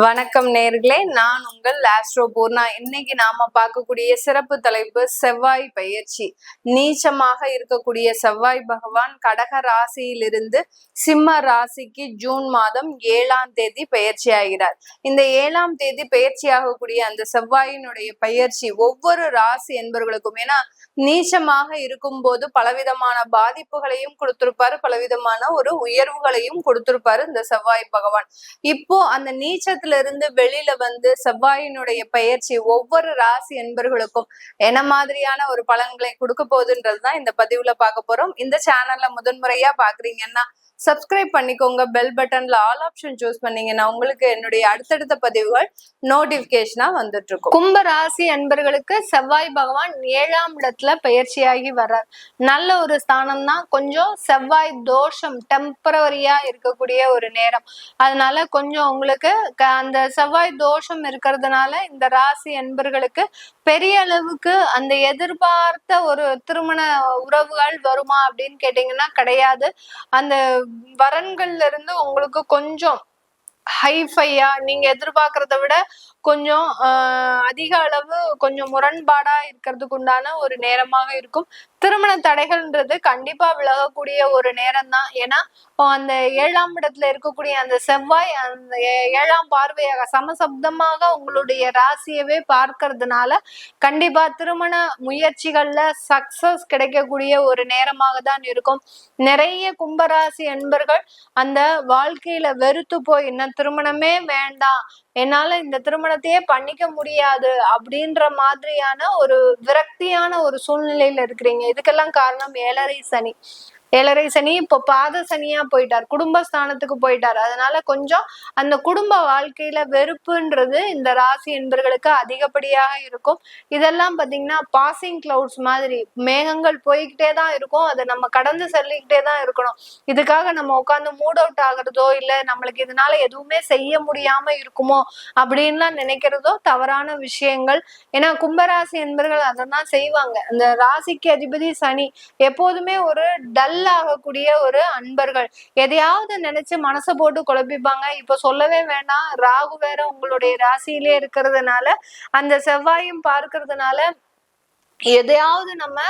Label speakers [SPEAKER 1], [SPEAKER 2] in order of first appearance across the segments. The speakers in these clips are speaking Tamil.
[SPEAKER 1] வணக்கம் நேர்களே, நான் உங்கள் ஆஸ்ட்ரோ பூர்ணா. இன்னைக்கு நாம பார்க்கக்கூடிய சிறப்பு தலைப்பு செவ்வாய் பயிற்சி. நீச்சமாக இருக்கக்கூடிய செவ்வாய் பகவான் கடக ராசியிலிருந்து சிம்ம ராசிக்கு ஜூன் மாதம் 7ஆம் தேதி பயிற்சி ஆகிறார். இந்த 7ஆம் தேதி பயிற்சி ஆகக்கூடிய அந்த செவ்வாயினுடைய பயிற்சி ஒவ்வொரு ராசி என்பவர்களுக்கும், ஏன்னா நீச்சமாக இருக்கும் போது பலவிதமான பாதிப்புகளையும் கொடுத்திருப்பாரு, பலவிதமான ஒரு உயர்வுகளையும் கொடுத்திருப்பாரு இந்த செவ்வாய் பகவான். இப்போ அந்த நீச்சத்துல இருந்து வெளியில வந்து செவ்வாயினுடைய பயிற்சி ஒவ்வொரு ராசி என்பர்களுக்கும் என்ன மாதிரியான ஒரு பலன்களை கொடுக்க போகுதுன்றதுதான் இந்த பதிவுல பார்க்க போறோம். இந்த சேனல்ல முதன்முறையா பாக்குறீங்கன்னா சப்ஸ்கிரைப் பண்ணிக்கோங்க. பெல் பட்டன்ல ஆல் ஆப்ஷன் சூஸ் பண்ணீங்கன்னா உங்களுக்கு என்னுடைய அடுத்தடுத்த பதிவுகள் நோட்டிபிகேஷனா வந்துட்டு இருக்கும். கும்ப ராசி அன்பர்களுக்கு செவ்வாய் பகவான் 7ஆம் இடத்துல பயிற்சியாகி வர்றார். நல்ல ஒரு ஸ்தானம் தான். கொஞ்சம் செவ்வாய் தோஷம் டெம்பரவரியா இருக்கக்கூடிய ஒரு நேரம். அதனால கொஞ்சம் உங்களுக்கு அந்த செவ்வாய் தோஷம் இருக்கிறதுனால இந்த ராசி அன்பர்களுக்கு பெரிய அளவுக்கு அந்த எதிர்பார்த்த ஒரு திருமண உறவுகள் வருமா அப்படின்னு கேட்டீங்கன்னா கிடையாது. அந்த வரன்கள்ல இருந்து உங்களுக்கு கொஞ்சம் ஹைஃபையா நீங்க எதிர்பார்க்கறத விட கொஞ்சம் அதிக அளவு கொஞ்சம் முரண்பாடா இருக்கிறதுக்கு உண்டான ஒரு நேரமாக இருக்கும். திருமண தடைகள்ன்றது கண்டிப்பா விலகக்கூடிய ஒரு நேரம் தான். ஏன்னா அந்த 7ஆம் இடத்துல இருக்கக்கூடிய அந்த செவ்வாய் அந்த 7ஆம் பார்வையாக சமசப்தமாக உங்களுடைய ராசியவே பார்க்கறதுனால கண்டிப்பா திருமண முயற்சிகள்ல சக்சஸ் கிடைக்கக்கூடிய ஒரு நேரமாக தான் இருக்கும். நிறைய கும்பராசி என்பர்கள் அந்த வாழ்க்கையில வெறுத்து போய் என்ன திருமணமே வேண்டாம், என்னால இந்த திருமணத்தையே பண்ணிக்க முடியாது அப்படின்ற மாதிரியான ஒரு விரக்தியான ஒரு சூழ்நிலையில இருக்கிறீங்க. இதுக்கெல்லாம் காரணம் 7.5 சனி. 7.5 சனி இப்போ பாத சனியா போயிட்டார், குடும்பஸ்தானத்துக்கு போயிட்டார். அதனால கொஞ்சம் அந்த குடும்ப வாழ்க்கையில வெறுப்புன்றது இந்த ராசி என்பர்களுக்கு அதிகப்படியாக இருக்கும். இதெல்லாம் பாத்தீங்கன்னா பாசிங் கிளவுட்ஸ் மாதிரி மேகங்கள் போய்கிட்டே தான் இருக்கும். அதை நம்ம கடந்து செல்லிக்கிட்டே தான் இருக்கணும். இதுக்காக நம்ம உட்காந்து மூட் அவுட் ஆகுறதோ இல்ல நம்மளுக்கு இதனால எதுவுமே செய்ய முடியாம இருக்குமோ அப்படின்லாம் நினைக்கிறதோ தவறான விஷயங்கள். ஏன்னா கும்பராசி என்பர்கள் அதான் செய்வாங்க. அந்த ராசிக்கு அதிபதி சனி எப்போதுமே ஒரு டல் ஆகக்கூடிய ஒரு அன்பர்கள். எதையாவது நினைச்சு மனசை போட்டு குழப்பிப்பாங்க. இப்ப சொல்லவே வேண்டாம், ராகு வேற உங்களுடைய ராசியிலே இருக்கிறதுனால அந்த செவ்வாயும் பார்க்கறதுனால எதையாவது நம்ம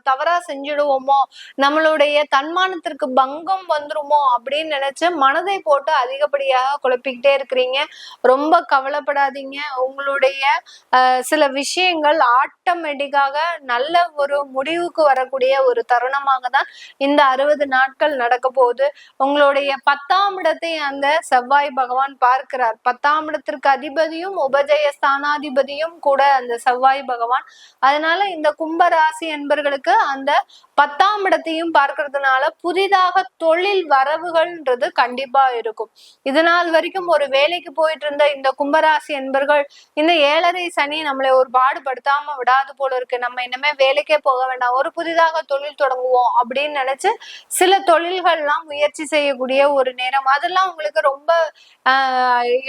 [SPEAKER 1] தவறா செஞ்சிடுவோமோ, நம்மளுடைய தன்மானத்திற்கு பங்கம் வந்துருமோ அப்படின்னு நினைச்சு மனதை போட்டு அதிகப்படியாக குழப்பிக்கிட்டே இருக்கிறீங்க. ரொம்ப கவலைப்படாதீங்க. உங்களுடைய சில விஷயங்கள் ஆட்டோமேட்டிக்காக நல்ல ஒரு முடிவுக்கு வரக்கூடிய ஒரு தருணமாக தான் இந்த 60 நாட்கள் நடக்க போகுது. உங்களுடைய 10ஆம் இடத்தை அந்த செவ்வாய் பகவான் பார்க்கிறார். 10ஆம் இடத்திற்கு அதிபதியும் உபஜய ஸ்தானாதிபதியும் கூட அந்த செவ்வாய் பகவான். அதனால இந்த கும்பராசி என்பர்களுக்கு அந்த 10ஆம் இடத்தையும் பார்க்கறதுனால புதிதாக தொழில் வரவுகள்ன்றது கண்டிப்பா இருக்கும். இதனால் வரைக்கும் ஒரு வேலைக்கு போயிட்டு இருந்த இந்த கும்பராசி என்பர்கள் இந்த 7.5 சனி நம்மளை ஒரு பாடுபடுத்தாம விடாது போல இருக்கு, நம்ம இனிமே வேலைக்கே போக வேண்டாம், ஒரு புதிதாக தொழில் தொடங்குவோம் அப்படின்னு நினைச்சு சில தொழில்கள்லாம் முயற்சி செய்யக்கூடிய ஒரு நேரம். அதெல்லாம் உங்களுக்கு ரொம்ப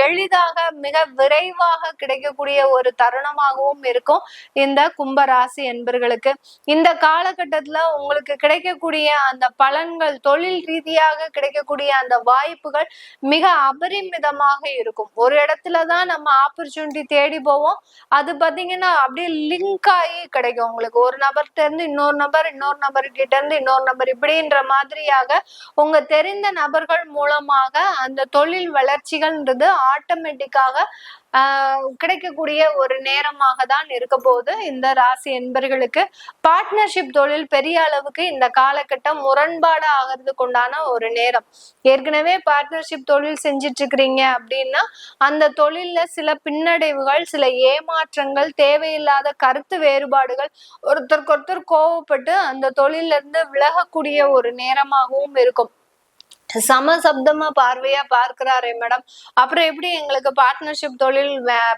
[SPEAKER 1] எளிதாக மிக விரைவாக கிடைக்கக்கூடிய ஒரு தருணமாகவும் இருக்கும் இந்த கும்பராசி என்பர்களுக்கு. இந்த காலகட்டத்துல உங்களுக்கு கிடைக்கக்கூடிய அந்த பலன்கள், தொழில் ரீதியாக கிடைக்கக்கூடிய அந்த வாய்ப்புகள் மிக அபரிமிதமாக இருக்கும். ஒரு இடத்துலதான் நம்ம ஆப்பர்ச்சுனிட்டி தேடி போவோம், அது பாத்தீங்கன்னா அப்படியே லிங்க் ஆகி கிடைக்கும் உங்களுக்கு. ஒரு நபர்கிட்ட இருந்து இன்னொரு நபர், இன்னொரு நபர்கிட்ட இருந்து இன்னொரு நபர், இப்படின்ற மாதிரியாக உங்க தெரிந்த நபர்கள் மூலமாக அந்த தொழில் வளர்ச்சிகள்ன்றது ஆட்டோமேட்டிக்காக கிடைக்கக்கூடிய ஒரு நேரமாக தான் இருக்க போது இந்த ராசி என்பர்களுக்கு. பார்ட்னர்ஷிப் தொழில் பெரிய அளவுக்கு இந்த காலகட்டம் முரண்பாடு ஆகிறதுக்கு உண்டான ஒரு நேரம். ஏற்கனவே பார்ட்னர்ஷிப் தொழில் செஞ்சிட்டு இருக்கிறீங்க அப்படின்னா அந்த தொழில்ல சில பின்னடைவுகள், சில ஏமாற்றங்கள், தேவையில்லாத கருத்து வேறுபாடுகள், ஒருத்தருக்கு ஒருத்தர் கோவப்பட்டு அந்த தொழில இருந்து விலகக்கூடிய ஒரு நேரமாகவும் இருக்கும். சமசப்தமா பார்வையா பார்க்கிறாரே மேடம், அப்புறம் எப்படி எங்களுக்கு பார்ட்னர்ஷிப் தொழில்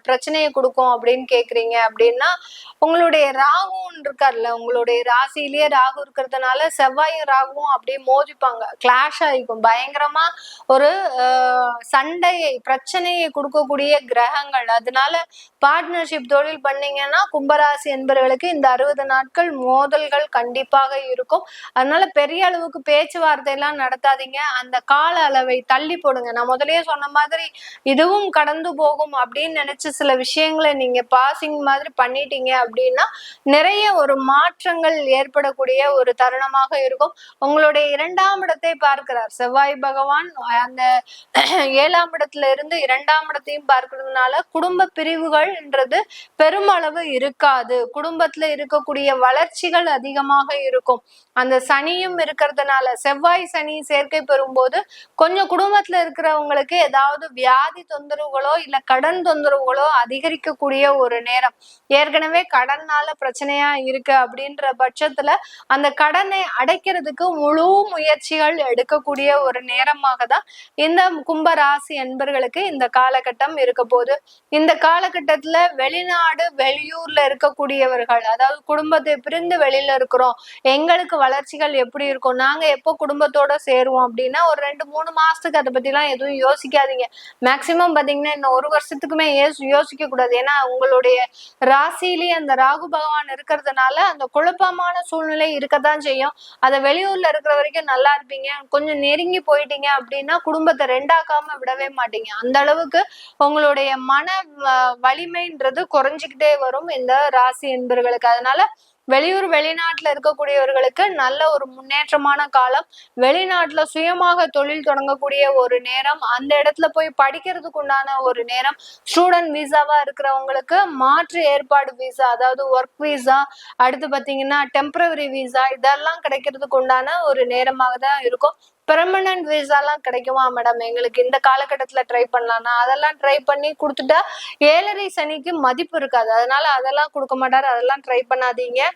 [SPEAKER 1] பிரச்சனையை கொடுக்கும் அப்படின்னு கேக்குறீங்க அப்படின்னா, உங்களுடைய ராகுவும் ராகுன்னு இருக்காருல்ல, உங்களுடைய ராசியிலேயே ராகு இருக்கிறதுனால செவ்வாயும் ராகுவும் அப்படியே மோதிப்பாங்க, கிளாஷ் ஆகிக்கும். பயங்கரமா ஒரு சண்டையை பிரச்சனையை கொடுக்கக்கூடிய கிரகங்கள். அதனால பார்ட்னர்ஷிப் தொழில் பண்ணீங்கன்னா கும்பராசி என்பவர்களுக்கு இந்த 60 நாட்கள் மோதல்கள் கண்டிப்பாக இருக்கும். அதனால பெரிய அளவுக்கு பேச்சுவார்த்தை எல்லாம் நடத்தாதீங்க. அந்த கால அளவை தள்ளி போடுங்க. நான் முதலே சொன்ன மாதிரி இதுவும் கடந்து போகும் அப்படின்னு நினைச்சு சில விஷயங்களை நீங்க பாசிங் மாதிரி பண்ணிட்டீங்க அப்படின்னா நிறைய ஒரு மாற்றங்கள் ஏற்படக்கூடிய ஒரு தருணமாக இருக்கும். உங்களுடைய 2ஆம் இடத்தை பார்க்கிறார் செவ்வாய் பகவான். அந்த 7ஆம் இடத்துல இருந்து 2ஆம் இடத்தையும் பார்க்கறதுனால குடும்ப பிரிவுகள்ன்றது பெருமளவு இருக்காது. குடும்பத்துல இருக்கக்கூடிய வளர்ச்சிகள் அதிகமாக இருக்கும். அந்த சனியும் இருக்கிறதுனால செவ்வாய் சனி சேர்க்கை பெறும்போது கொஞ்சம் குடும்பத்துல இருக்கிறவங்களுக்கு ஏதாவது வியாதி தொந்தரவுகளோ இல்ல கடன் தொந்தரவுகளோ அதிகரிக்கக்கூடிய ஒரு நேரம். ஏற்கனவே கடன்னால பிரச்சனையா இருக்கு அப்படின்ற பட்சத்துல அந்த கடனை அடைக்கிறதுக்கு முழு முயற்சிகள் எடுக்கக்கூடிய ஒரு நேரமாக தான் இந்த கும்ப ராசி என்பர்களுக்கு இந்த காலகட்டம் இருக்க போகுது. இந்த காலகட்டத்துல வெளிநாடு வெளியூர்ல இருக்கக்கூடியவர்கள், அதாவது குடும்பத்தை பிரிந்து வெளியில இருக்கிறோம், எங்களுக்கு வளர்ச்சிகள் எப்படி இருக்கும், நாங்க எப்போ குடும்பத்தோட சேருவோம் அப்படின்னா ஒரு 2-3 மாசத்துக்கு அதை பத்தி எல்லாம் எதுவும் யோசிக்காதீங்க. மேக்சிமம் பாத்தீங்கன்னா இன்னும் 1 வருஷத்துக்குமே யோசிக்க கூடாது. ஏன்னா உங்களுடைய ராசியிலேயே அந்த ராகு பகவான் இருக்கிறதுனால அந்த குழப்பமான சூழ்நிலை இருக்கத்தான் செய்யும். அதை வெளியூர்ல இருக்கிற வரைக்கும் நல்லா இருப்பீங்க. கொஞ்சம் நெருங்கி போயிட்டீங்க அப்படின்னா குடும்பத்தை ரெண்டாக்காம விடவே மாட்டீங்க. அந்த அளவுக்கு உங்களுடைய மன வலிமைன்றது குறைஞ்சிக்கிட்டே வரும் இந்த ராசி என்பர்களுக்கு. அதனால வெளியூர் வெளிநாட்டுல இருக்கக்கூடியவர்களுக்கு நல்ல ஒரு முன்னேற்றமான காலம். வெளிநாட்டுல சுயமாக தொழில் தொடங்கக்கூடிய ஒரு நேரம், அந்த இடத்துல போய் படிக்கிறதுக்கு உண்டான ஒரு நேரம். ஸ்டூடெண்ட் விசாவா இருக்கிறவங்களுக்கு மாற்று ஏற்பாடு விசா, அதாவது ஒர்க் விசா, அடுத்து பாத்தீங்கன்னா டெம்பரவரி விசா, இதெல்லாம் கிடைக்கிறதுக்கு உண்டான ஒரு நேரமாக தான் இருக்கும். பெர்மனன்ட் விசாலாம் கிடைக்குமா மேடம், எங்களுக்கு இந்த காலகட்டத்துல ட்ரை பண்ணலாம்னா அதெல்லாம் ட்ரை பண்ணி கொடுத்துட்டா 7.5 சனிக்கு மதிப்பு இருக்காது. அதனால அதெல்லாம் கொடுக்க மாட்டாரு, அதெல்லாம் ட்ரை பண்ணாதீங்க.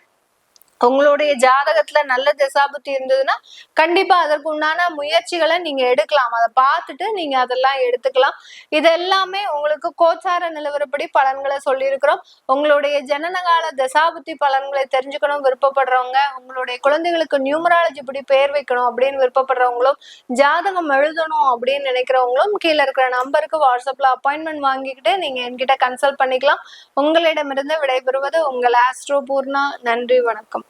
[SPEAKER 1] உங்களுடைய ஜாதகத்துல நல்ல திசாபுத்தி இருந்ததுன்னா கண்டிப்பா அதற்கு உண்டான முயற்சிகளை நீங்க எடுக்கலாம். அதை பார்த்துட்டு நீங்க அதெல்லாம் எடுத்துக்கலாம். இது எல்லாமே உங்களுக்கு கோச்சார நிலவரப்படி பலன்களை சொல்லியிருக்கிறோம். உங்களுடைய ஜனனகால தசாபுத்தி பலன்களை தெரிஞ்சுக்கணும் விருப்பப்படுறவங்க, உங்களுடைய குழந்தைகளுக்கு நியூமராலஜி படி பெயர் வைக்கணும் அப்படின்னு விருப்பப்படுறவங்களும், ஜாதகம் எழுதணும் அப்படின்னு நினைக்கிறவங்களும் கீழே இருக்கிற நம்பருக்கு வாட்ஸ்அப்ல அப்பாயின்மெண்ட் வாங்கிக்கிட்டு நீங்க என்கிட்ட கன்சல்ட் பண்ணிக்கலாம். உங்களிடமிருந்து விடைபெறுவது உங்கள் ஆஸ்ட்ரோ பூர்ணா. நன்றி, வணக்கம்.